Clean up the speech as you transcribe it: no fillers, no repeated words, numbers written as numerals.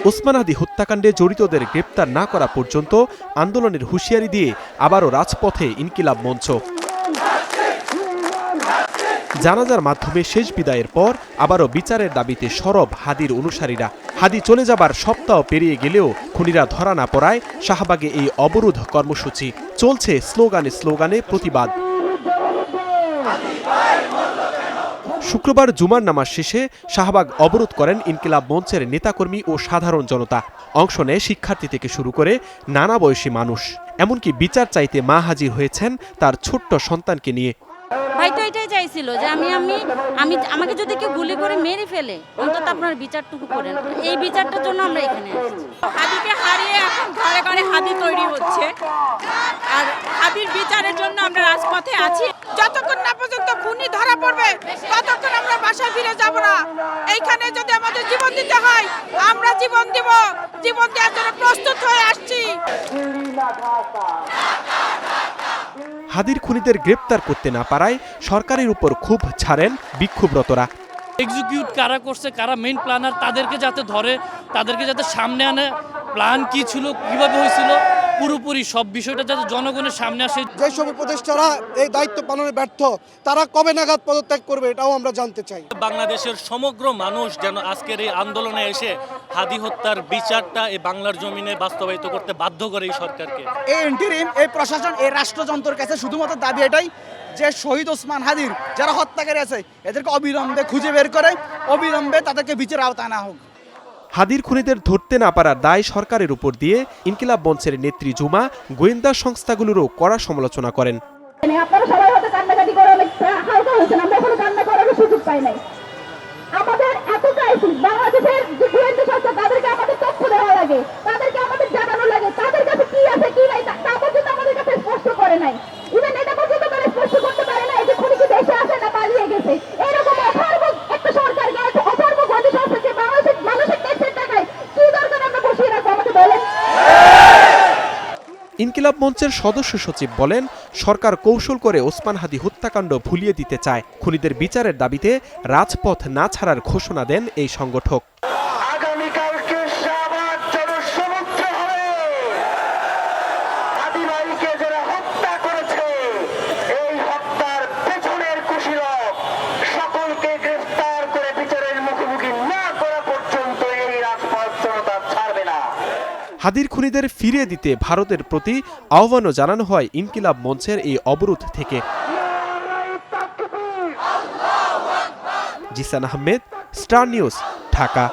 ওসমান হাদী হত্যাকাণ্ডে জড়িতদের গ্রেপ্তার না করা পর্যন্ত আন্দোলনের হুঁশিয়ারি দিয়ে আবারও রাজপথে ইনকিলাব মঞ্চ। জানাজার মাধ্যমে শেষ বিদায়ের পর আবারও বিচারের দাবিতে সরব হাদীর অনুসারীরা। হাদী চলে যাবার সপ্তাহ পেরিয়ে গেলেও খুনিরা ধরা না পড়ায় শাহবাগে এই অবরোধ কর্মসূচি চলছে। স্লোগানে স্লোগানে প্রতিবাদ। শুক্রবার জুমার নামাজ শেষে শাহবাগ অবরোধ করেন ইনকিলাব মঞ্চের নেতাকর্মী ও সাধারণ জনতা। অংশ নেয় শিক্ষার্থী থেকে শুরু করে নানা বয়সী মানুষ। এমনকি বিচার চাইতে মা হাজির হয়েছেন তার ছোট্ট সন্তানকে নিয়ে। ভাই তো এটাই চাইছিল যে আমাকে যদি কেউ গুলি করে মেরে ফেলে অন্তত আপনার বিচারটুকু করেন। এই বিচারটার জন্য আমরা এখানে আসছি। হাদীকে হারিয়ে এখন ঘরে ঘরে হাদী তৈরি হচ্ছে, আর হাদীর বিচারের জন্য আমরা রাজপথে আছি। যতক্ষণ না পর্যন্ত খুনি ধরা পড়বে ততক্ষণ আমরা বাসায় ফিরে যাব না। এইখানে যদি আমাদের জীবন দিতে হয় আমরা জীবন দিব, জীবন দেওয়ার জন্য প্রস্তুত হয়ে আসছি। হাদীর খুনিদের গ্রেপ্তার করতে না পারায় সরকারের উপর ক্ষোভ ছাড়েন বিক্ষোভরতরা। এক্সিকিউট কারা করছে, কারা মেইন প্ল্যানার, তাদেরকে যাতে ধরে, তাদেরকে যাতে সামনে আনে, প্ল্যান কি ছিল, কিভাবে হয়েছিল, পুরোপুরি সব বিষয়টা যাতে জনগণের সামনে আসে। যে সব উপদেষ্টারা এই দায়িত্ব পালনে ব্যর্থ তারা কবে নাগাদ পদত্যাগ করবে এটাও আমরা জানতে চাই। বাংলাদেশের সমগ্র মানুষ যেন আজকের এই আন্দোলনে এসে হাদী হত্যার বিচারটা এই বাংলার জমিনে বাস্তবায়িত করতে বাধ্য করে এই সরকারকে। এই ইন্টারিম, এই প্রশাসন, এই রাষ্ট্রযন্ত্রের কাছে শুধুমাত্র দাবি এটাই যে শহীদ ওসমান হাদীর যারা হত্যাকারী আছে এদেরকে অবিলম্বে খুঁজে বের করে অবিলম্বে তাদেরকে বিচারের আওতায় আনা হোক। হাদীর খুনিদের ধরতে না পারার দায় সরকারের উপর দিয়ে ইনকিলাব মঞ্চের নেত্রী জুমা গোয়েন্দা সংস্থাগুলোরও কড়া সমালোচনা করেন। আপনারা সবাই হয়তো কান্নাকাটি করে অনেক হালকা হয়েছেন, আমরা এখনো কান্না করার সুযোগ পাই নাই। আমাদের এত ক্রাইসিস, বাংলাদেশের যে গোয়েন্দা সংস্থা তাদেরকে আমাদের তথ্য দেওয়া লাগে, তাদেরকে আমাদের জানানো লাগে তাদের কাছে কি আছে কি নাই, তা পর্যন্ত আমাদের কাছে স্পষ্ট করে নাই। ইভেন এটা পর্যন্ত তারা স্পষ্ট করতে পারে না যে খুনি কি দেশে আছে না পালিয়ে গেছে। এরকম অথর্ব একটা সরকারকে, অথর্ব গোয়েন্দা সংস্থাকে বাংলাদেশের মানুষের ট্যাক্সের টাকায় কি দরকার আমরা বসিয়ে রাখবো, আমাকে বলেন। ইনকিলাব মঞ্চের সদস্য সচিব বলেন, সরকার কৌশল করে ওসমান হাদী হত্যাকাণ্ড ভুলিয়ে দিতে চায়। খুনিদের বিচারের দাবিতে রাজপথ না ছাড়ার ঘোষণা দেন এই সংগঠক। হাদীর খুনিদের ফিরিয়ে দিতে ভারতের প্রতি আহ্বানও জানানো হয় ইনকিলাব মঞ্চের এই অবরোধ থেকে। Zishan Ahmed, star news, Dhaka.